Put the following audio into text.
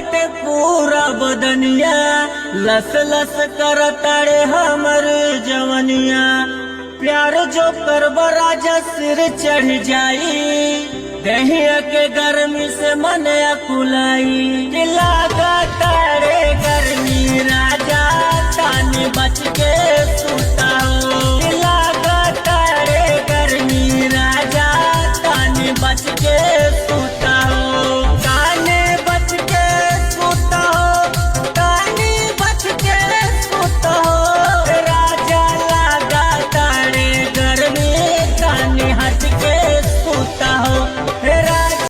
बाटे पूरा बदनिया, लस लस कर तारे हमर जवनिया। प्यार जो करबा राजा सिर चढ़ जाई, दहिया के गर्मी से मन अकुलाई। लागा तारे गर्मी राजा तानी बच